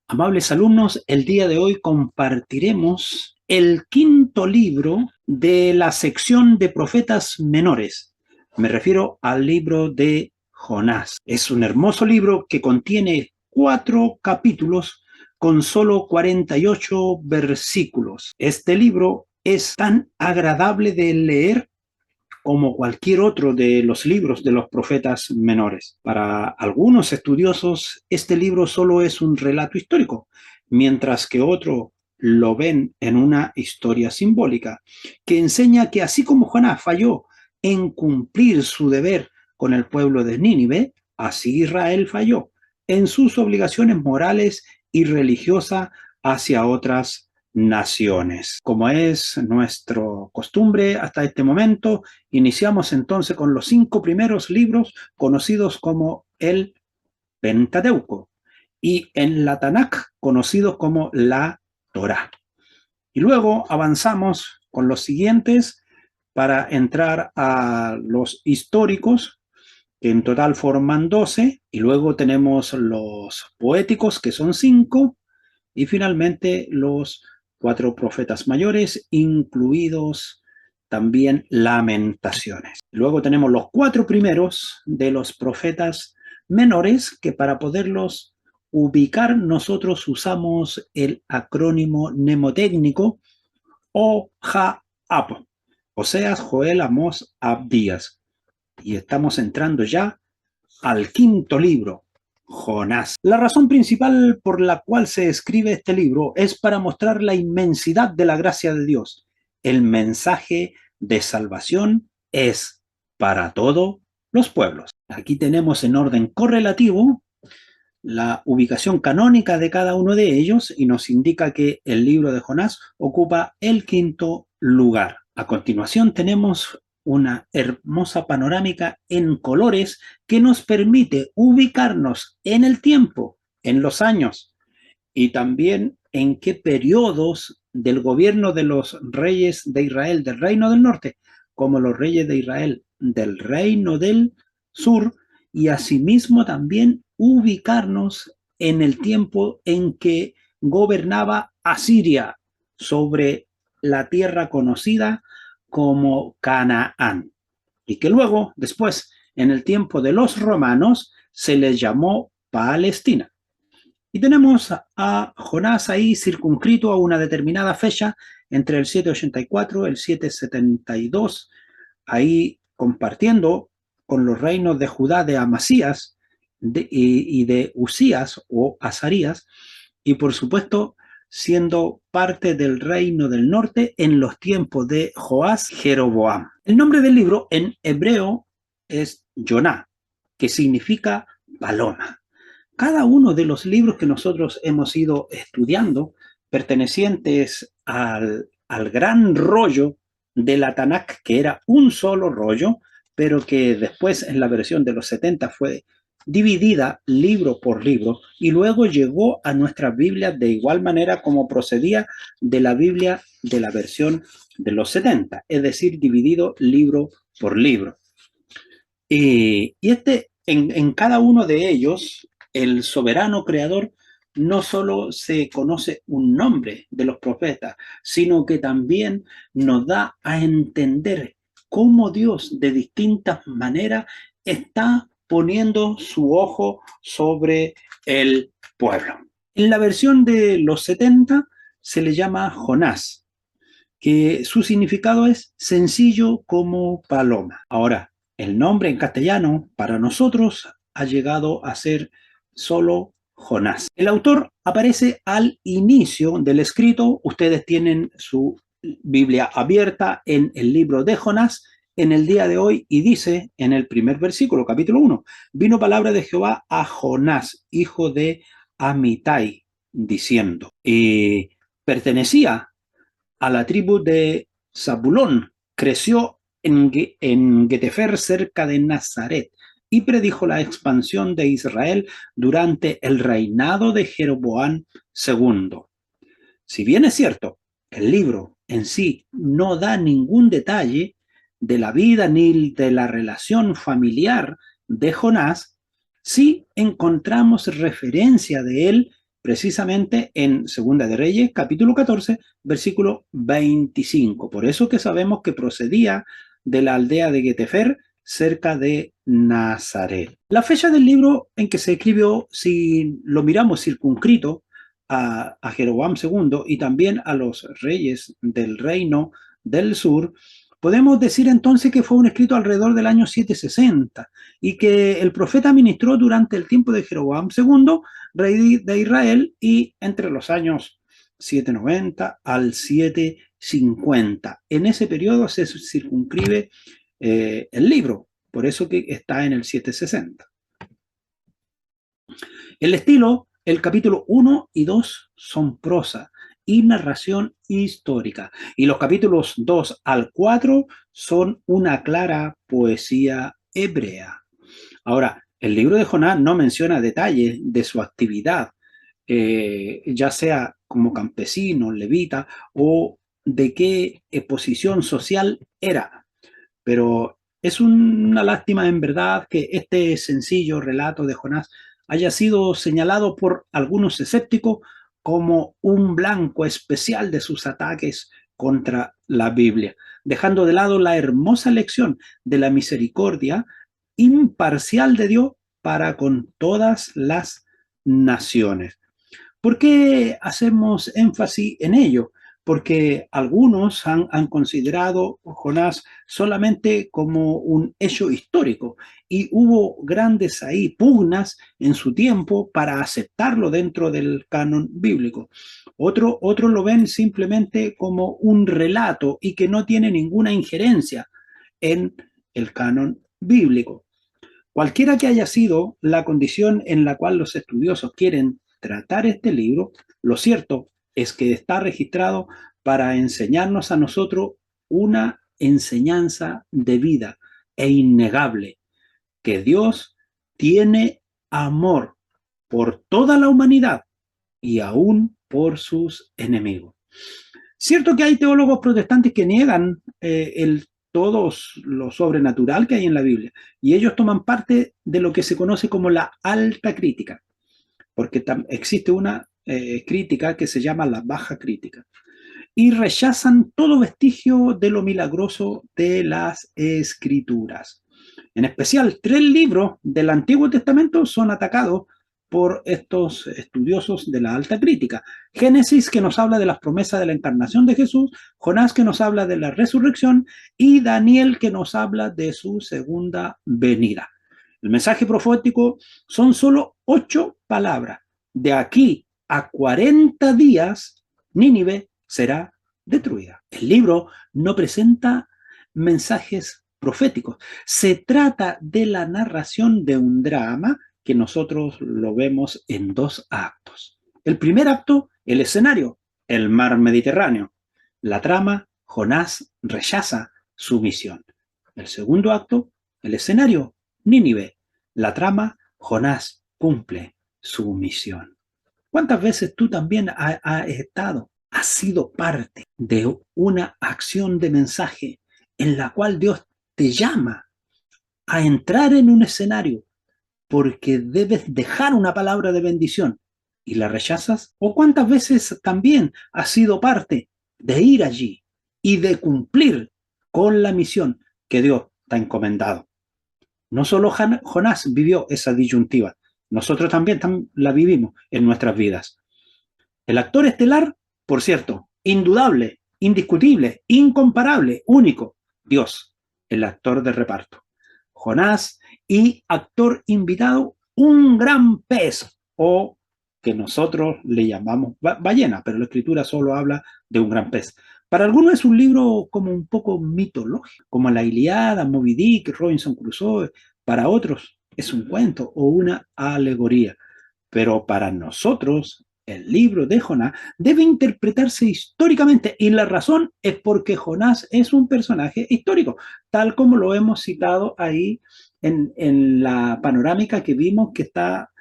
Amables alumnos, el día de hoy compartiremos el quinto libro de la sección de profetas menores. Me refiero al libro de Jonás. Es un hermoso libro que contiene 4 capítulos con solo 48 versículos. Este libro es tan agradable de leer como cualquier otro de los libros de los profetas menores. Para algunos estudiosos, este libro solo es un relato histórico, mientras que otros lo ven en una historia simbólica, que enseña que así como Jonás falló en cumplir su deber con el pueblo de Nínive, así Israel falló en sus obligaciones morales y religiosas hacia otras naciones. Como es nuestra costumbre hasta este momento, iniciamos entonces con los 5 primeros libros conocidos como el Pentateuco y en la Tanakh conocidos como la Torá. Y luego avanzamos con los siguientes para entrar a los históricos, que en total forman 12, y luego tenemos los poéticos, que son 5, y finalmente los 4 profetas mayores, incluidos también Lamentaciones. Luego tenemos los 4 primeros de los profetas menores, que para poderlos ubicar nosotros usamos el acrónimo mnemotécnico OJAP, Oseas, Joel, Amós, Abdías. Y estamos entrando ya al quinto libro, Jonás. La razón principal por la cual se escribe este libro es para mostrar la inmensidad de la gracia de Dios. El mensaje de salvación es para todos los pueblos. Aquí tenemos en orden correlativo la ubicación canónica de cada uno de ellos y nos indica que el libro de Jonás ocupa el quinto lugar. A continuación tenemos una hermosa panorámica en colores que nos permite ubicarnos en el tiempo, en los años y también en qué periodos del gobierno de los reyes de Israel del Reino del Norte, como los reyes de Israel del Reino del Sur, y asimismo también ubicarnos en el tiempo en que gobernaba Asiria sobre la tierra conocida como Canaán, y que luego, después, en el tiempo de los romanos, se les llamó Palestina. Y tenemos a Jonás ahí circunscrito a una determinada fecha entre el 784 y el 772, ahí compartiendo con los reinos de Judá de Amasías y de Usías o Azarías, y por supuesto siendo parte del reino del norte en los tiempos de Joás Jeroboam. El nombre del libro en hebreo es Yoná, que significa paloma. Cada uno de los libros que nosotros hemos ido estudiando, pertenecientes al gran rollo de la Tanakh, que era un solo rollo, pero que después en la versión de los 70 fue dividida libro por libro y luego llegó a nuestras Biblias de igual manera como procedía de la Biblia de la versión de los 70, es decir, dividido libro por libro. Y en cada uno de ellos, el soberano creador no solo se conoce un nombre de los profetas, sino que también nos da a entender cómo Dios de distintas maneras está poniendo su ojo sobre el pueblo. En la versión de los 70 se le llama Jonás, que su significado es sencillo como paloma. Ahora, el nombre en castellano para nosotros ha llegado a ser solo Jonás. El autor aparece al inicio del escrito. Ustedes tienen su Biblia abierta en el libro de Jonás en el día de hoy y dice en el primer versículo, capítulo 1, vino palabra de Jehová a Jonás, hijo de Amitai, diciendo, pertenecía a la tribu de Zabulón, creció en Getefer cerca de Nazaret y predijo la expansión de Israel durante el reinado de Jeroboam II. Si bien es cierto, el libro en sí no da ningún detalle de la vida ni de la relación familiar de Jonás, sí encontramos referencia de él precisamente en Segunda de Reyes, capítulo 14, versículo 25. Por eso que sabemos que procedía de la aldea de Getefer, cerca de Nazaret. La fecha del libro en que se escribió, si lo miramos circunscrito a Jeroboam II y también a los reyes del reino del sur, podemos decir entonces que fue un escrito alrededor del año 760 y que el profeta ministró durante el tiempo de Jeroboam II, rey de Israel, y entre los años 790 al 750. En ese periodo se circunscribe el libro, por eso que está en el 760. El estilo, el capítulo 1 y 2 son prosa y narración histórica, y los capítulos 2 al 4 son una clara poesía hebrea. Ahora, el libro de Jonás no menciona detalles de su actividad, ya sea como campesino, levita, o de qué posición social era. Pero es una lástima en verdad que este sencillo relato de Jonás haya sido señalado por algunos escépticos como un blanco especial de sus ataques contra la Biblia, dejando de lado la hermosa lección de la misericordia imparcial de Dios para con todas las naciones. ¿Por qué hacemos énfasis en ello? Porque algunos han considerado Jonás solamente como un hecho histórico y hubo grandes ahí pugnas en su tiempo para aceptarlo dentro del canon bíblico. Otros lo ven simplemente como un relato y que no tiene ninguna injerencia en el canon bíblico. Cualquiera que haya sido la condición en la cual los estudiosos quieren tratar este libro, lo cierto es que está registrado para enseñarnos a nosotros una enseñanza de vida e innegable, que Dios tiene amor por toda la humanidad y aún por sus enemigos. Cierto que hay teólogos protestantes que niegan todos lo sobrenatural que hay en la Biblia, y ellos toman parte de lo que se conoce como la alta crítica, porque existe una crítica que se llama la baja crítica, y rechazan todo vestigio de lo milagroso de las escrituras. En especial, 3 libros del Antiguo Testamento son atacados por estos estudiosos de la alta crítica. Génesis, que nos habla de las promesas de la encarnación de Jesús, Jonás, que nos habla de la resurrección, y Daniel, que nos habla de su segunda venida. El mensaje profético son solo 8 palabras. De aquí a 40 días, Nínive será destruida. El libro no presenta mensajes proféticos. Se trata de la narración de un drama que nosotros lo vemos en 2 actos. El primer acto, el escenario, el mar Mediterráneo. La trama, Jonás rechaza su misión. El segundo acto, el escenario, Nínive. La trama, Jonás cumple su misión. ¿Cuántas veces tú también has sido parte de una acción de mensaje en la cual Dios te llama a entrar en un escenario porque debes dejar una palabra de bendición y la rechazas? ¿O cuántas veces también has sido parte de ir allí y de cumplir con la misión que Dios te ha encomendado? No solo Jonás vivió esa disyuntiva, nosotros también la vivimos en nuestras vidas. El actor estelar, por cierto, indudable, indiscutible, incomparable, único, Dios, el actor de reparto. Jonás, y actor invitado, un gran pez, o que nosotros le llamamos ballena, pero la escritura solo habla de un gran pez. Para algunos es un libro como un poco mitológico, como la Ilíada, Moby Dick, Robinson Crusoe. Para otros es un cuento o una alegoría, pero para nosotros el libro de Jonás debe interpretarse históricamente, y la razón es porque Jonás es un personaje histórico, tal como lo hemos citado ahí en la panorámica que vimos, que está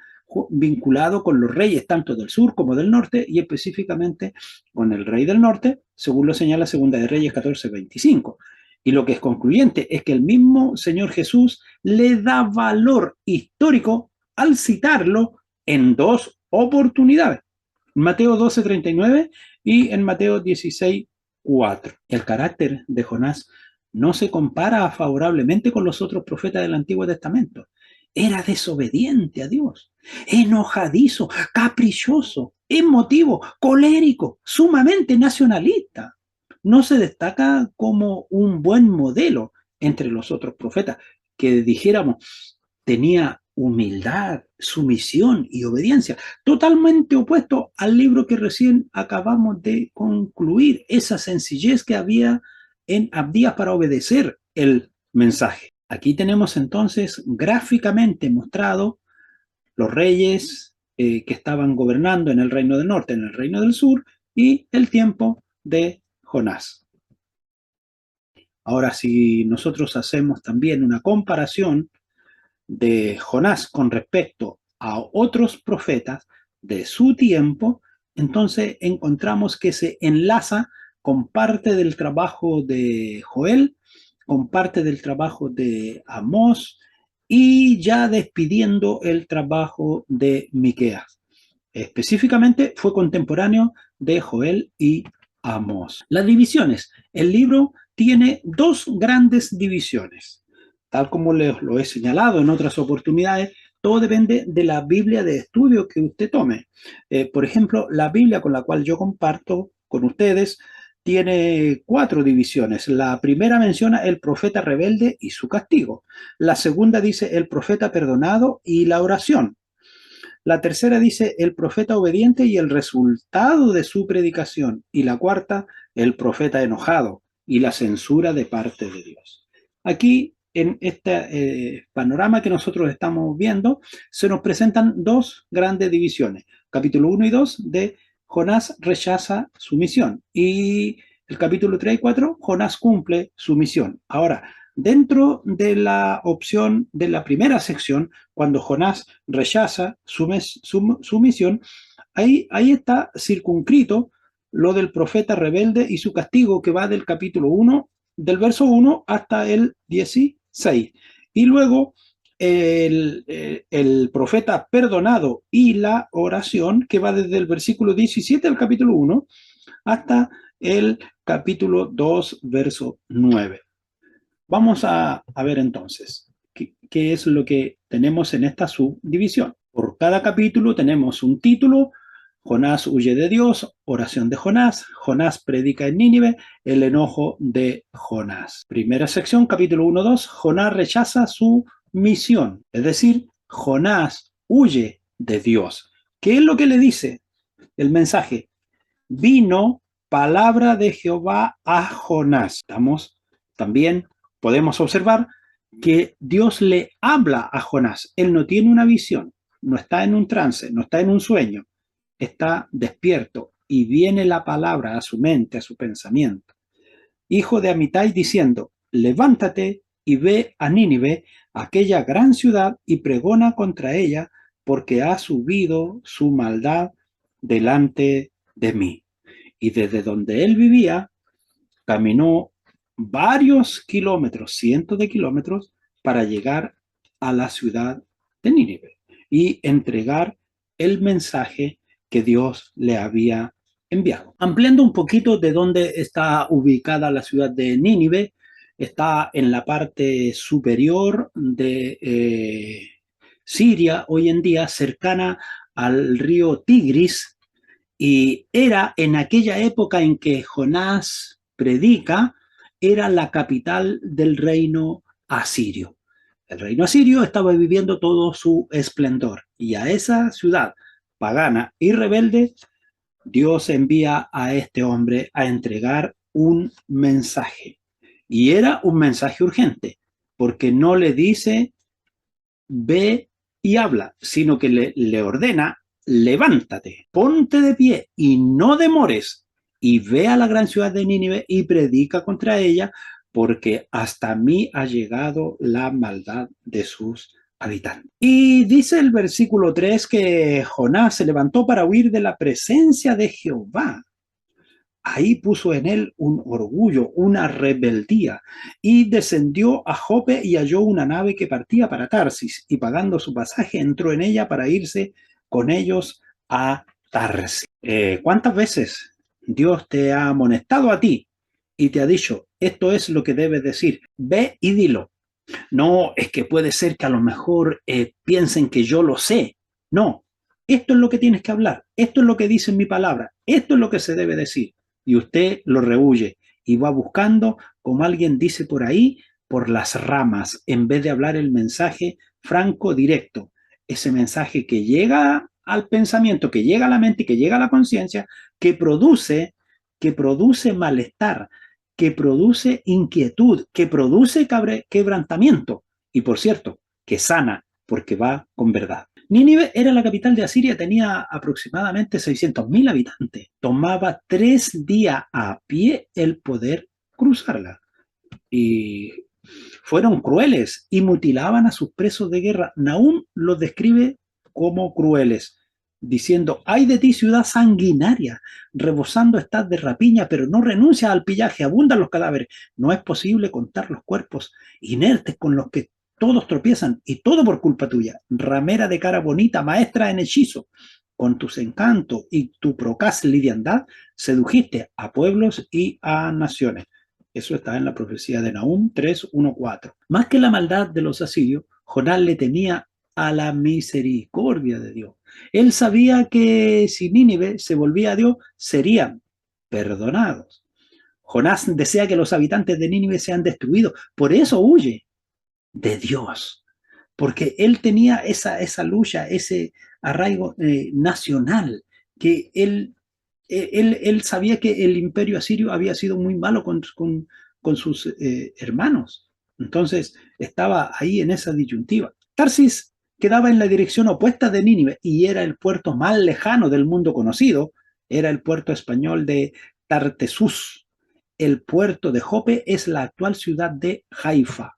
vinculado con los reyes tanto del sur como del norte, y específicamente con el rey del norte, según lo señala Segunda de Reyes 14:25. Y lo que es concluyente es que el mismo Señor Jesús le da valor histórico al citarlo en 2 oportunidades. Mateo 12:39 y en Mateo 16:4. El carácter de Jonás no se compara favorablemente con los otros profetas del Antiguo Testamento. Era desobediente a Dios, enojadizo, caprichoso, emotivo, colérico, sumamente nacionalista. No se destaca como un buen modelo entre los otros profetas, que dijéramos tenía humildad, sumisión y obediencia, totalmente opuesto al libro que recién acabamos de concluir, esa sencillez que había en Abdías para obedecer el mensaje. Aquí tenemos entonces gráficamente mostrado los reyes que estaban gobernando en el reino del norte, en el reino del sur, y el tiempo de Jonás. Ahora, si nosotros hacemos también una comparación de Jonás con respecto a otros profetas de su tiempo, entonces encontramos que se enlaza con parte del trabajo de Joel, con parte del trabajo de Amós y ya despidiendo el trabajo de Miqueas. Específicamente fue contemporáneo de Joel y Amós. Las divisiones. El libro tiene dos grandes divisiones. Tal como les lo he señalado en otras oportunidades, todo depende de la Biblia de estudio que usted tome. Por ejemplo, la Biblia con la cual yo comparto con ustedes tiene 4 divisiones. La primera menciona el profeta rebelde y su castigo. La segunda dice el profeta perdonado y la oración. La tercera dice el profeta obediente y el resultado de su predicación. Y la cuarta, el profeta enojado y la censura de parte de Dios. Aquí, en este panorama que nosotros estamos viendo, se nos presentan dos grandes divisiones. Capítulo 1 y 2 de Jonás rechaza su misión. Y el capítulo 3 y 4, Jonás cumple su misión. Ahora, dentro de la opción de la primera sección, cuando Jonás rechaza su misión, ahí está circunscrito lo del profeta rebelde y su castigo, que va del capítulo 1, del verso 1 hasta el 16. Y luego el profeta perdonado y la oración, que va desde el versículo 17 del capítulo 1 hasta el capítulo 2, verso 9. Vamos a ver entonces qué es lo que tenemos en esta subdivisión. Por cada capítulo tenemos un título: Jonás huye de Dios, oración de Jonás, Jonás predica en Nínive, el enojo de Jonás. Primera sección, capítulo 1-2, Jonás rechaza su misión, es decir, Jonás huye de Dios. ¿Qué es lo que le dice el mensaje? Vino palabra de Jehová a Jonás. También podemos observar que Dios le habla a Jonás. Él no tiene una visión, no está en un trance, no está en un sueño, está despierto y viene la palabra a su mente, a su pensamiento. Hijo de Amitai, diciendo: levántate y ve a Nínive, aquella gran ciudad, y pregona contra ella, porque ha subido su maldad delante de mí. Y desde donde él vivía, caminó varios kilómetros, cientos de kilómetros, para llegar a la ciudad de Nínive y entregar el mensaje que Dios le había enviado. Ampliando un poquito de dónde está ubicada la ciudad de Nínive, está en la parte superior de Siria, hoy en día cercana al río Tigris, y era en aquella época en que Jonás predica, era la capital del reino asirio. El reino asirio estaba viviendo todo su esplendor, y a esa ciudad pagana y rebelde, Dios envía a este hombre a entregar un mensaje. Y era un mensaje urgente, porque no le dice ve y habla, sino que le ordena: levántate, ponte de pie y no demores, y ve a la gran ciudad de Nínive y predica contra ella, porque hasta mí ha llegado la maldad de sus habitantes. Y dice el versículo 3 que Jonás se levantó para huir de la presencia de Jehová. Ahí puso en él un orgullo, una rebeldía, y descendió a Jope y halló una nave que partía para Tarsis, y pagando su pasaje entró en ella para irse con ellos a Tarsi. ¿Cuántas veces Dios te ha amonestado a ti y te ha dicho, esto es lo que debes decir, ve y dilo? No, es que puede ser que a lo mejor piensen que yo lo sé. No, esto es lo que tienes que hablar, esto es lo que dice mi palabra, esto es lo que se debe decir. Y usted lo rehuye y va buscando, como alguien dice por ahí, por las ramas, en vez de hablar el mensaje franco, directo. Ese mensaje que llega al pensamiento, que llega a la mente y que llega a la conciencia, que produce malestar, que produce inquietud, que produce quebrantamiento y, por cierto, que sana porque va con verdad. Nínive era la capital de Asiria, tenía aproximadamente 600.000 habitantes. Tomaba 3 días a pie el poder cruzarla. Y fueron crueles y mutilaban a sus presos de guerra. Nahum los describe como crueles, diciendo, ay de ti ciudad sanguinaria, rebosando estás de rapiña, pero no renuncias al pillaje, abundan los cadáveres. No es posible contar los cuerpos inertes con los que todos tropiezan, y todo por culpa tuya. Ramera de cara bonita, maestra en hechizo, con tus encantos y tu procaz liviandad, sedujiste a pueblos y a naciones. Eso está en la profecía de Nahum 3:1-4. Más que la maldad de los asirios, Jonás le temía a la misericordia de Dios. Él sabía que si Nínive se volvía a Dios, serían perdonados. Jonás desea que los habitantes de Nínive sean destruidos. Por eso huye de Dios. Porque él tenía esa lucha, ese arraigo nacional, que él sabía que el imperio asirio había sido muy malo con sus hermanos. Entonces estaba ahí en esa disyuntiva. Tarsis quedaba en la dirección opuesta de Nínive y era el puerto más lejano del mundo conocido. Era el puerto español de Tartesús. El puerto de Jope es la actual ciudad de Haifa.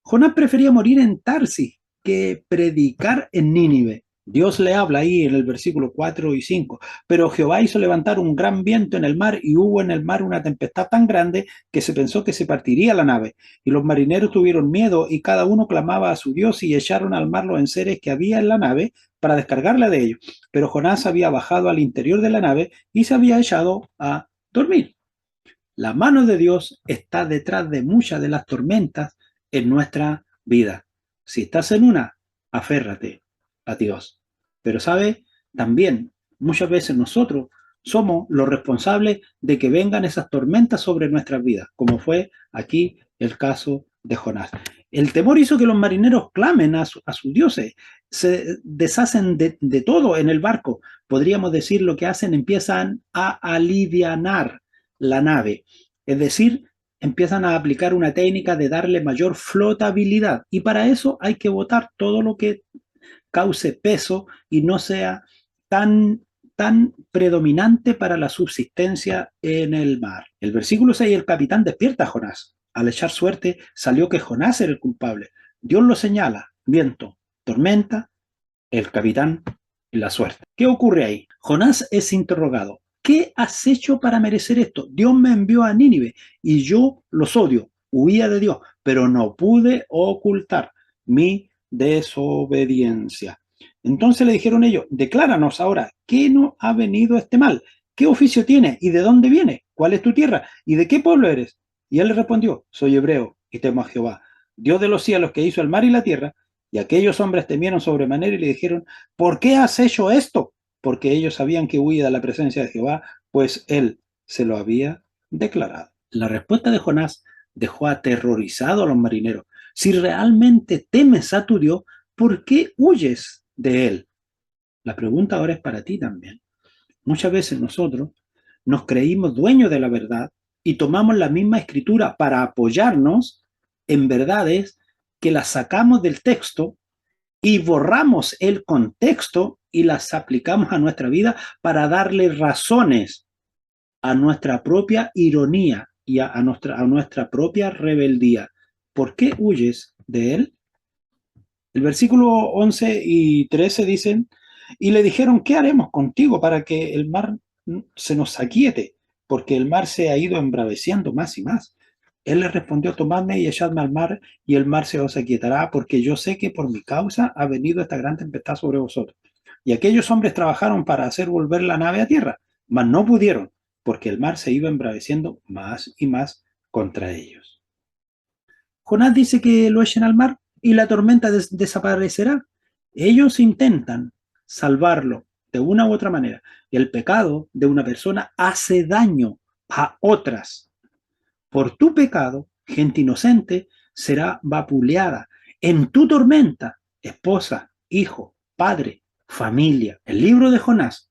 Jonás prefería morir en Tarsis que predicar en Nínive. Dios le habla ahí en el versículo 4 y 5. Pero Jehová hizo levantar un gran viento en el mar y hubo en el mar una tempestad tan grande que se pensó que se partiría la nave. Y los marineros tuvieron miedo y cada uno clamaba a su Dios y echaron al mar los enseres que había en la nave para descargarla de ellos. Pero Jonás había bajado al interior de la nave y se había echado a dormir. La mano de Dios está detrás de muchas de las tormentas en nuestra vida. Si estás en una, aférrate a Dios. Pero sabe, también muchas veces nosotros somos los responsables de que vengan esas tormentas sobre nuestras vidas, como fue aquí el caso de Jonás. El temor hizo que los marineros clamen a sus dioses, se deshacen de todo en el barco. Podríamos decir lo que hacen, empiezan a alivianar la nave. Es decir, empiezan a aplicar una técnica de darle mayor flotabilidad. Y para eso hay que botar todo lo que cause peso y no sea tan predominante para la subsistencia en el mar. El versículo 6, el capitán despierta a Jonás. Al echar suerte, salió que Jonás era el culpable. Dios lo señala, viento, tormenta, el capitán y la suerte. ¿Qué ocurre ahí? Jonás es interrogado. ¿Qué has hecho para merecer esto? Dios me envió a Nínive y yo los odio. Huía de Dios, pero no pude ocultar mi desobediencia. Entonces le dijeron ellos, decláranos ahora, ¿qué nos ha venido este mal? ¿Qué oficio tienes y de dónde vienes? ¿Cuál es tu tierra y de qué pueblo eres? Y él le respondió, soy hebreo y temo a Jehová, Dios de los cielos que hizo el mar y la tierra. Y aquellos hombres temieron sobremanera y le dijeron, ¿por qué has hecho esto? Porque ellos sabían que huía de la presencia de Jehová, pues él se lo había declarado. La respuesta de Jonás dejó aterrorizado a los marineros. Si realmente temes a tu Dios, ¿por qué huyes de él? La pregunta ahora es para ti también. Muchas veces nosotros nos creímos dueños de la verdad y tomamos la misma escritura para apoyarnos en verdades que las sacamos del texto y borramos el contexto y las aplicamos a nuestra vida para darle razones a nuestra propia ironía y a nuestra propia rebeldía. ¿Por qué huyes de él? El versículo 11 y 13 dicen, y le dijeron, ¿qué haremos contigo para que el mar se nos aquiete? Porque el mar se ha ido embraveciendo más y más. Él le respondió, tomadme y echadme al mar, y el mar se os aquietará, porque yo sé que por mi causa ha venido esta gran tempestad sobre vosotros. Y aquellos hombres trabajaron para hacer volver la nave a tierra, mas no pudieron, porque el mar se iba embraveciendo más y más contra ellos. Jonás dice que lo echen al mar y la tormenta desaparecerá. Ellos intentan salvarlo de una u otra manera. Y el pecado de una persona hace daño a otras. Por tu pecado, gente inocente será vapuleada. En tu tormenta, esposa, hijo, padre, familia. El libro de Jonás,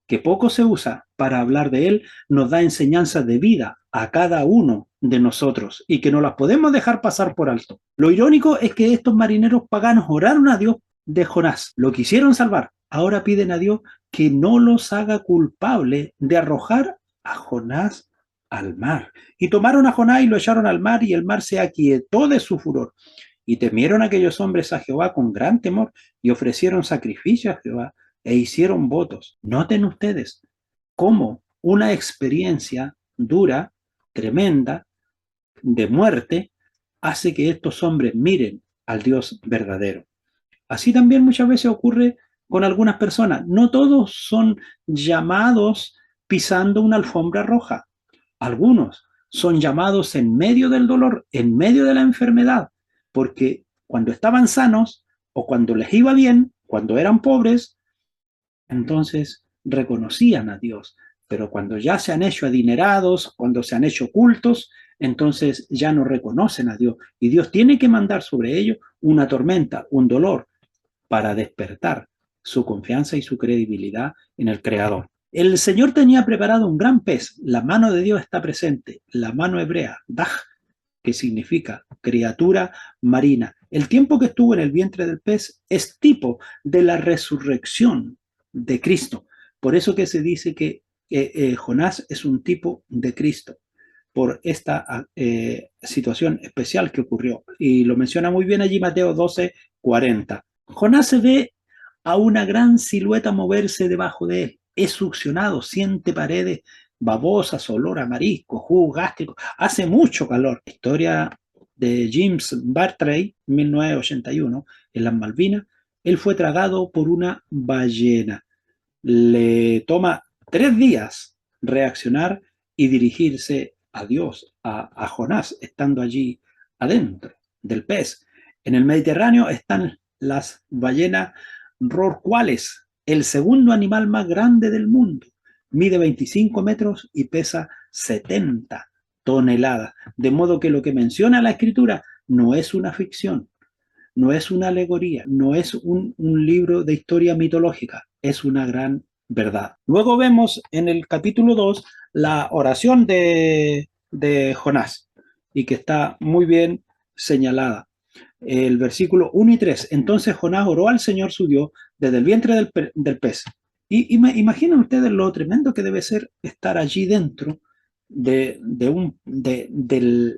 que poco se usa para hablar de él, nos da enseñanzas de vida a cada uno de nosotros y que no las podemos dejar pasar por alto. Lo irónico es que estos marineros paganos oraron a Dios de Jonás, lo quisieron salvar. Ahora piden a Dios que no los haga culpable de arrojar a Jonás al mar. Y tomaron a Jonás y lo echaron al mar, y el mar se aquietó de su furor. Y temieron aquellos hombres a Jehová con gran temor y ofrecieron sacrificio a Jehová e hicieron votos. Noten ustedes cómo una experiencia dura, tremenda, de muerte, hace que estos hombres miren al Dios verdadero. Así también muchas veces ocurre con algunas personas. No todos son llamados pisando una alfombra roja. Algunos son llamados en medio del dolor, en medio de la enfermedad, porque cuando estaban sanos o cuando les iba bien, cuando eran pobres, entonces reconocían a Dios. Pero cuando ya se han hecho adinerados, cuando se han hecho cultos, entonces ya no reconocen a Dios. Y Dios tiene que mandar sobre ellos una tormenta, un dolor, para despertar su confianza y su credibilidad en el Creador. El Señor tenía preparado un gran pez, la mano de Dios está presente, la mano hebrea, Daj, que significa criatura marina. El tiempo que estuvo en el vientre del pez es tipo de la resurrección de Cristo. Por eso que se dice que Jonás es un tipo de Cristo, por esta situación especial que ocurrió. Y lo menciona muy bien allí Mateo 12:40. Jonás se ve a una gran silueta moverse debajo de él. Es succionado, siente paredes babosas, olor a marisco, jugo gástrico. Hace mucho calor. Historia de James Bartrey, 1981, en las Malvinas. Él fue tragado por una ballena. Le toma 3 días reaccionar y dirigirse a Dios, a Jonás, estando allí adentro del pez. En el Mediterráneo están las ballenas rorcuales, el segundo animal más grande del mundo. Mide 25 metros y pesa 70 toneladas. De modo que lo que menciona la escritura no es una ficción, no es una alegoría, no es un libro de historia mitológica, es una gran verdad. Luego vemos en el capítulo 2 la oración de Jonás, y que está muy bien señalada. El versículo 1 y 3. Entonces Jonás oró al Señor su Dios desde el vientre del pez. Y imaginen ustedes lo tremendo que debe ser estar allí dentro del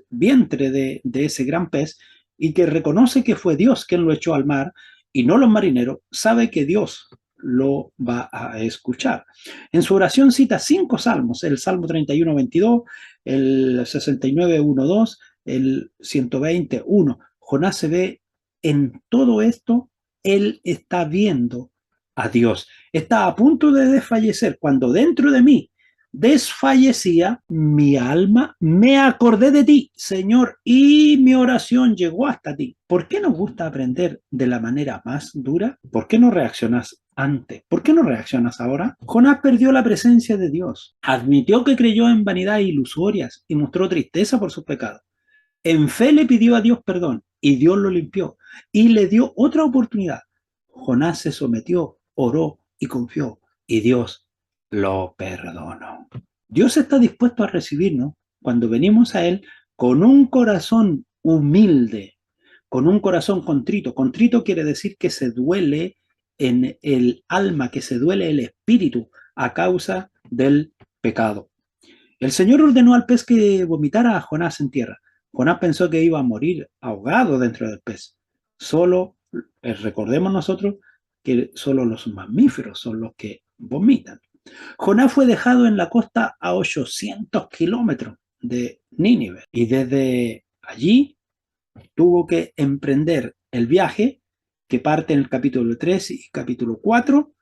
vientre de ese gran pez, y que reconoce que fue Dios quien lo echó al mar y no los marineros, sabe que Dios lo va a escuchar. En su oración cita 5 salmos: el Salmo 31:22, el 69:1-2, el 120:1. Jonás se ve en todo esto, él está viendo a Dios. Está a punto de desfallecer cuando dentro de mí desfallecía mi alma, me acordé de ti, Señor, y mi oración llegó hasta ti. ¿Por qué nos gusta aprender de la manera más dura? ¿Por qué no reaccionas antes? ¿Por qué no reaccionas ahora? Jonás perdió la presencia de Dios, admitió que creyó en vanidades ilusorias y mostró tristeza por sus pecados. En fe le pidió a Dios perdón y Dios lo limpió y le dio otra oportunidad. Jonás se sometió, oró y confió, y Dios lo perdonó. Dios está dispuesto a recibirnos cuando venimos a Él con un corazón humilde, con un corazón contrito. Contrito quiere decir que se duele en el alma, que se duele el espíritu a causa del pecado. El Señor ordenó al pez que vomitara a Jonás en tierra. Jonás pensó que iba a morir ahogado dentro del pez. Solo, recordemos nosotros que solo los mamíferos son los que vomitan. Jonás fue dejado en la costa a 800 kilómetros de Nínive, y desde allí tuvo que emprender el viaje que parte en el capítulo 3 y capítulo 4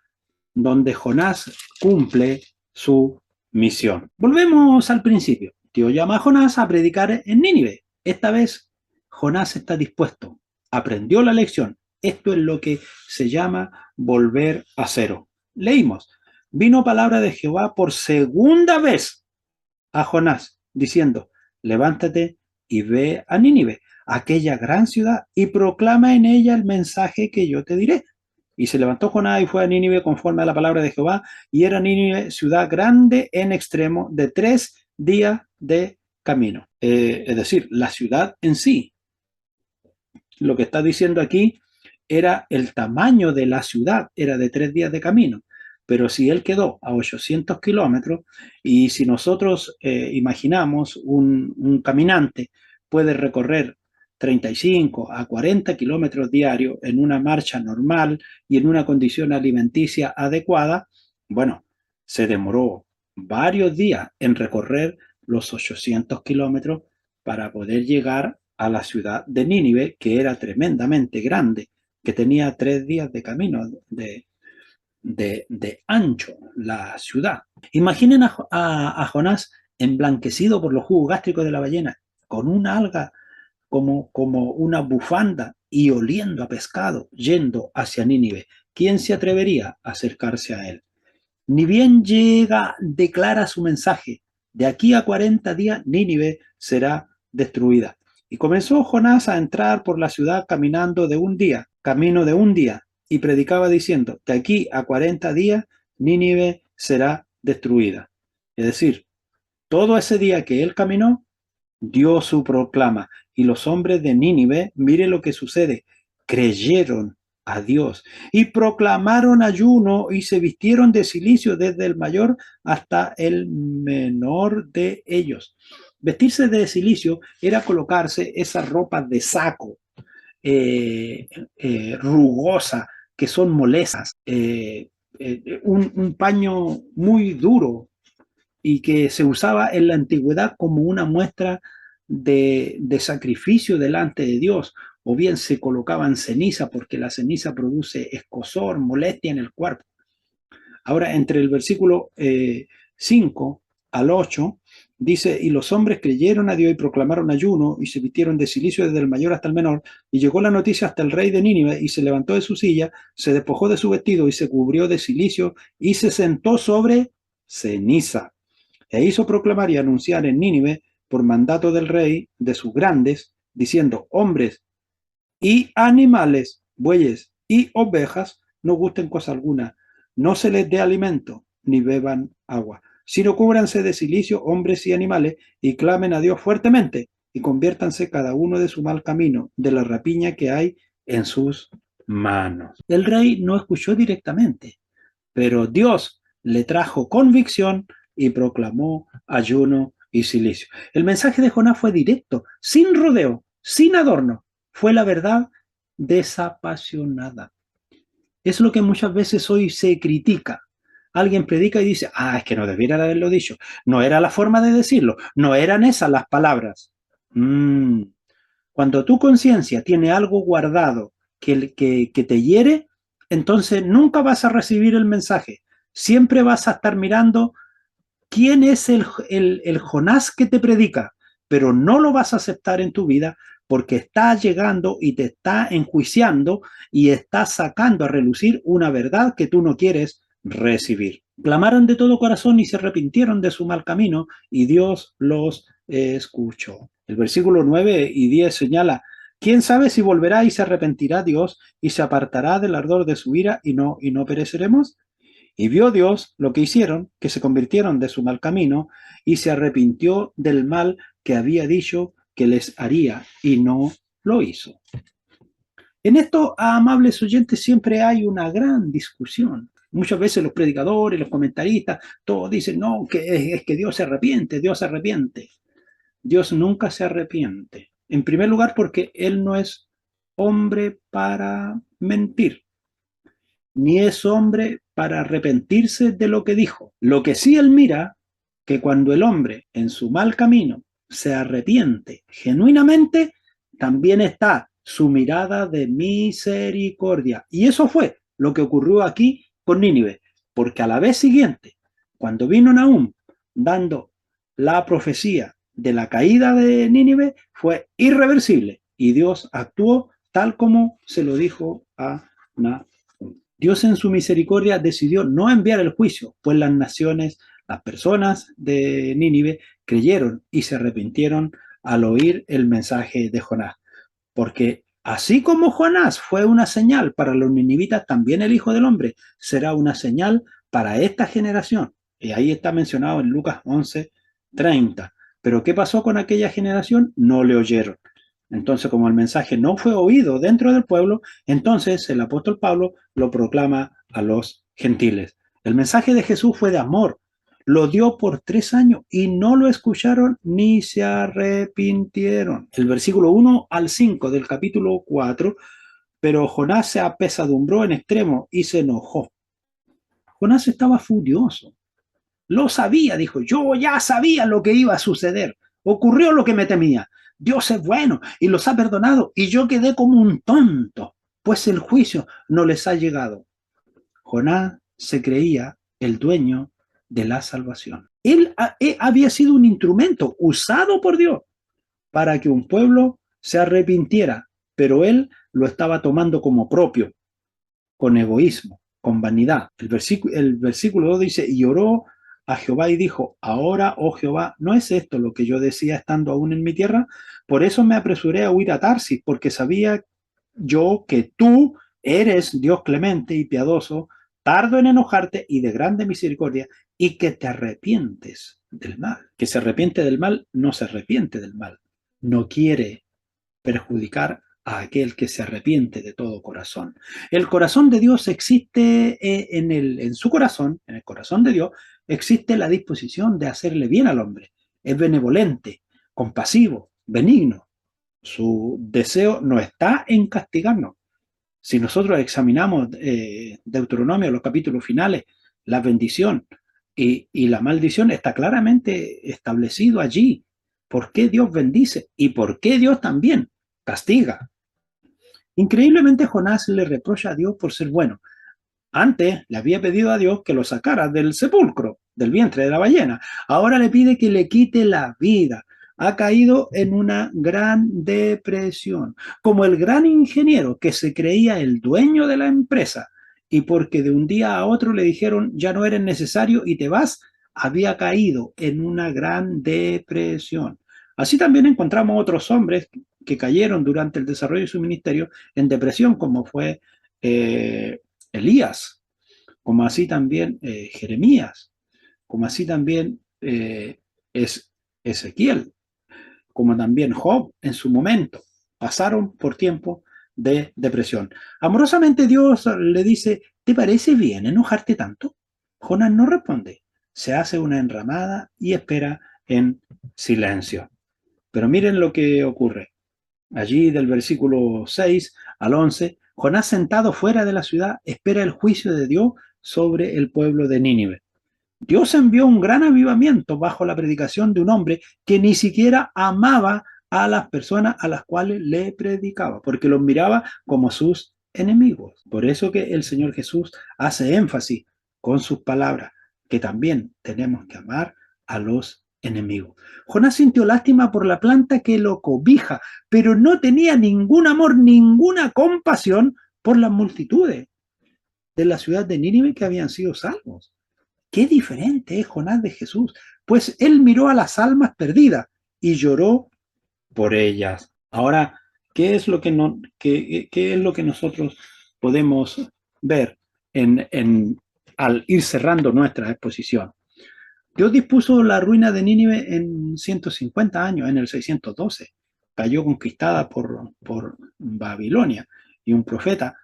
donde Jonás cumple su misión. Volvemos al principio. Dios llama a Jonás a predicar en Nínive. Esta vez Jonás está dispuesto, aprendió la lección. Esto es lo que se llama volver a cero. Leímos, vino palabra de Jehová por segunda vez a Jonás, diciendo, levántate y ve a Nínive, aquella gran ciudad, y proclama en ella el mensaje que yo te diré. Y se levantó Jonás y fue a Nínive conforme a la palabra de Jehová, y era Nínive ciudad grande en extremo, de 3 días de camino. Es decir, la ciudad en sí. Lo que está diciendo aquí era el tamaño de la ciudad, era de 3 días de camino. Pero si él quedó a 800 kilómetros y si nosotros imaginamos un caminante puede recorrer 35 a 40 kilómetros diarios en una marcha normal y en una condición alimenticia adecuada, bueno, se demoró varios días en recorrer los 800 kilómetros para poder llegar a la ciudad de Nínive, que era tremendamente grande, que tenía 3 días de camino de ancho la ciudad. Imaginen a Jonás emblanquecido por los jugos gástricos de la ballena, con una alga como una bufanda y oliendo a pescado, yendo hacia Nínive. ¿Quién se atrevería a acercarse a él? Ni bien llega, declara su mensaje. De aquí a 40 días Nínive será destruida. Y comenzó Jonás a entrar por la ciudad caminando de un día, camino de un día, y predicaba diciendo, de aquí a 40 días Nínive será destruida. Es decir, todo ese día que él caminó, dio su proclama. Y los hombres de Nínive, mire lo que sucede, creyeron a Dios y proclamaron ayuno y se vistieron de cilicio desde el mayor hasta el menor de ellos. Vestirse de cilicio era colocarse esas ropas de saco rugosa que son molestas, un paño muy duro y que se usaba en la antigüedad como una muestra de sacrificio delante de Dios, o bien se colocaban ceniza porque la ceniza produce escozor, molestia en el cuerpo. Ahora, entre el versículo 5 al 8, dice, y los hombres creyeron a Dios y proclamaron ayuno y se vistieron de cilicio desde el mayor hasta el menor, y llegó la noticia hasta el rey de Nínive y se levantó de su silla, se despojó de su vestido y se cubrió de cilicio y se sentó sobre ceniza. E hizo proclamar y anunciar en Nínive, por mandato del rey, de sus grandes, diciendo, hombres y animales, bueyes y ovejas, no gusten cosa alguna, no se les dé alimento, ni beban agua, sino cúbranse de cilicio hombres y animales, y clamen a Dios fuertemente, y conviértanse cada uno de su mal camino, de la rapiña que hay en sus manos. El rey no escuchó directamente, pero Dios le trajo convicción y proclamó ayuno y silicio. El mensaje de Jonás fue directo, sin rodeo, sin adorno. Fue la verdad desapasionada. Es lo que muchas veces hoy se critica. Alguien predica y dice, es que no debiera haberlo dicho. No era la forma de decirlo, no eran esas las palabras. Cuando tu conciencia tiene algo guardado que te hiere, entonces nunca vas a recibir el mensaje. Siempre vas a estar mirando quién es el Jonás que te predica, pero no lo vas a aceptar en tu vida porque está llegando y te está enjuiciando y está sacando a relucir una verdad que tú no quieres recibir. Clamaron de todo corazón y se arrepintieron de su mal camino y Dios los escuchó. El versículo 9 y 10 señala, ¿quién sabe si volverá y se arrepentirá Dios y se apartará del ardor de su ira y no pereceremos? Y vio Dios lo que hicieron, que se convirtieron de su mal camino, y se arrepintió del mal que había dicho que les haría, y no lo hizo. En esto, amables oyentes, siempre hay una gran discusión. Muchas veces los predicadores, los comentaristas, todos dicen, no, que es que Dios se arrepiente, Dios se arrepiente. Dios nunca se arrepiente. En primer lugar, porque Él no es hombre para mentir, ni es hombre para arrepentirse de lo que dijo. Lo que sí Él mira, que cuando el hombre en su mal camino se arrepiente genuinamente, también está su mirada de misericordia. Y eso fue lo que ocurrió aquí con Nínive. porque a la vez siguiente, cuando vino Nahum dando la profecía de la caída de Nínive, fue irreversible y Dios actuó tal como se lo dijo a Nahum. Dios en su misericordia decidió no enviar el juicio, pues las naciones, las personas de Nínive creyeron y se arrepintieron al oír el mensaje de Jonás. Porque así como Jonás fue una señal para los ninivitas, también el Hijo del Hombre será una señal para esta generación. Y ahí está mencionado en Lucas 11:30. Pero ¿qué pasó con aquella generación? No le oyeron. Entonces, como el mensaje no fue oído dentro del pueblo, entonces el apóstol Pablo lo proclama a los gentiles. El mensaje de Jesús fue de amor, lo dio por 3 años y no lo escucharon ni se arrepintieron. El versículo 1 al 5 del capítulo 4, pero Jonás se apesadumbró en extremo y se enojó. Jonás estaba furioso. Lo sabía, dijo, yo ya sabía lo que iba a suceder. Ocurrió lo que me temía. Dios es bueno y los ha perdonado y yo quedé como un tonto, pues el juicio no les ha llegado. Jonás se creía el dueño de la salvación. Él había sido un instrumento usado por Dios para que un pueblo se arrepintiera, pero él lo estaba tomando como propio, con egoísmo, con vanidad. El versículo 2 dice, y oró a Jehová y dijo, ahora, oh Jehová, ¿no es esto lo que yo decía estando aún en mi tierra? Por eso me apresuré a huir a Tarsis, porque sabía yo que tú eres Dios clemente y piadoso, tardo en enojarte y de grande misericordia, y que te arrepientes del mal. Que se arrepiente del mal, no se arrepiente del mal. No quiere perjudicar a aquel que se arrepiente de todo corazón. El corazón de Dios existe en su corazón, en el corazón de Dios, existe la disposición de hacerle bien al hombre. Es benevolente, compasivo, benigno. Su deseo no está en castigarnos. Si nosotros examinamos Deuteronomio, los capítulos finales, la bendición y la maldición está claramente establecido allí. ¿Por qué Dios bendice? Y por qué Dios también castiga. Increíblemente Jonás le reprocha a Dios por ser bueno. Antes le había pedido a Dios que lo sacara del sepulcro, del vientre de la ballena. Ahora le pide que le quite la vida. Ha caído en una gran depresión, como el gran ingeniero que se creía el dueño de la empresa y porque de un día a otro le dijeron ya no eres necesario y te vas, había caído en una gran depresión. Así también encontramos otros hombres que cayeron durante el desarrollo de su ministerio en depresión, como fue Elías, como así también Jeremías, como así también es Ezequiel, como también Job en su momento, pasaron por tiempo de depresión. Amorosamente Dios le dice, ¿te parece bien enojarte tanto? Jonás no responde, se hace una enramada y espera en silencio. Pero miren lo que ocurre. Allí del versículo 6 al 11, Jonás sentado fuera de la ciudad espera el juicio de Dios sobre el pueblo de Nínive. Dios envió un gran avivamiento bajo la predicación de un hombre que ni siquiera amaba a las personas a las cuales le predicaba, porque los miraba como sus enemigos. Por eso que el Señor Jesús hace énfasis con sus palabras, que también tenemos que amar a los enemigos. Jonás sintió lástima por la planta que lo cobija, pero no tenía ningún amor, ninguna compasión por las multitudes de la ciudad de Nínive que habían sido salvos. Qué diferente es Jonás de Jesús, pues él miró a las almas perdidas y lloró por ellas. Ahora, ¿qué es lo que, qué es lo que nosotros podemos ver al ir cerrando nuestra exposición? Dios dispuso la ruina de Nínive en 150 años, en el 612. Cayó conquistada por Babilonia y un profeta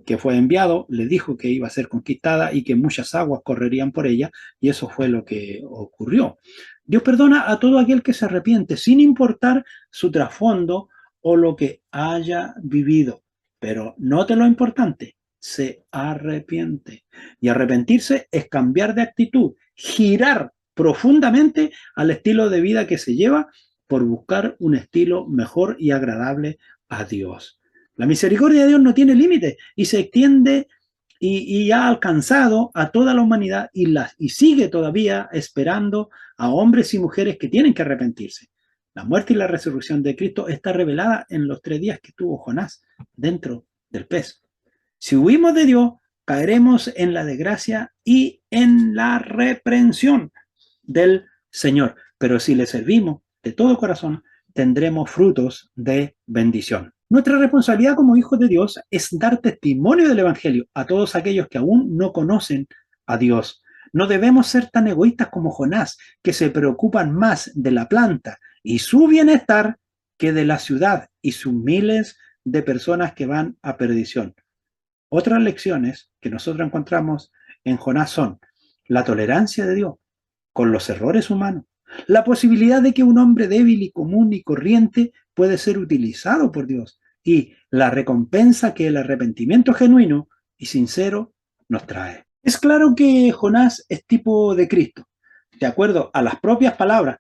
que fue enviado le dijo que iba a ser conquistada y que muchas aguas correrían por ella, y eso fue lo que ocurrió. Dios perdona a todo aquel que se arrepiente, sin importar su trasfondo o lo que haya vivido. Pero note lo importante, se arrepiente. Y arrepentirse es cambiar de actitud, girar profundamente al estilo de vida que se lleva por buscar un estilo mejor y agradable a Dios. La misericordia de Dios no tiene límites y se extiende y ha alcanzado a toda la humanidad y sigue todavía esperando a hombres y mujeres que tienen que arrepentirse. La muerte y la resurrección de Cristo está revelada en los 3 días que tuvo Jonás dentro del pez. Si huimos de Dios, caeremos en la desgracia y en la reprensión del Señor. Pero si le servimos de todo corazón, tendremos frutos de bendición. Nuestra responsabilidad como hijos de Dios es dar testimonio del Evangelio a todos aquellos que aún no conocen a Dios. No debemos ser tan egoístas como Jonás, que se preocupan más de la planta y su bienestar que de la ciudad y sus miles de personas que van a perdición. Otras lecciones que nosotros encontramos en Jonás son la tolerancia de Dios con los errores humanos, la posibilidad de que un hombre débil y común y corriente puede ser utilizado por Dios y la recompensa que el arrepentimiento genuino y sincero nos trae. Es claro que Jonás es tipo de Cristo, de acuerdo a las propias palabras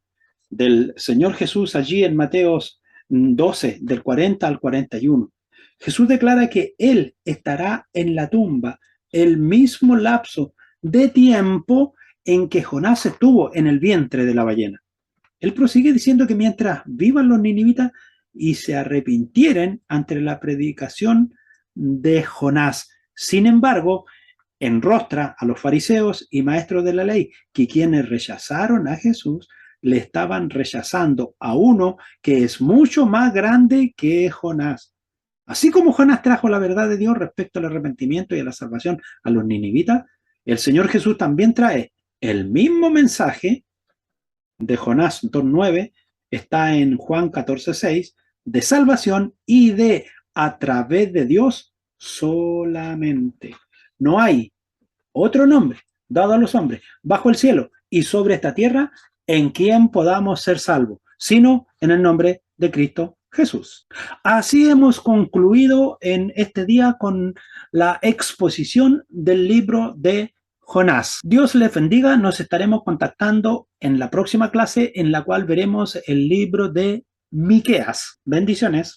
del Señor Jesús allí en Mateos 12, del 40 al 41. Jesús declara que Él estará en la tumba el mismo lapso de tiempo en que Jonás estuvo en el vientre de la ballena. Él prosigue diciendo que mientras vivan los ninivitas y se arrepintieren ante la predicación de Jonás, sin embargo, enrostra a los fariseos y maestros de la ley que quienes rechazaron a Jesús le estaban rechazando a uno que es mucho más grande que Jonás. Así como Jonás trajo la verdad de Dios respecto al arrepentimiento y a la salvación a los ninivitas, el Señor Jesús también trae el mismo mensaje de Jonás 2.9, está en Juan 14.6, de salvación y de a través de Dios solamente. No hay otro nombre dado a los hombres bajo el cielo y sobre esta tierra en quien podamos ser salvos, sino en el nombre de Cristo Jesús. Así hemos concluido en este día con la exposición del libro de Jonás. Dios les bendiga, nos estaremos contactando en la próxima clase en la cual veremos el libro de Miqueas. Bendiciones.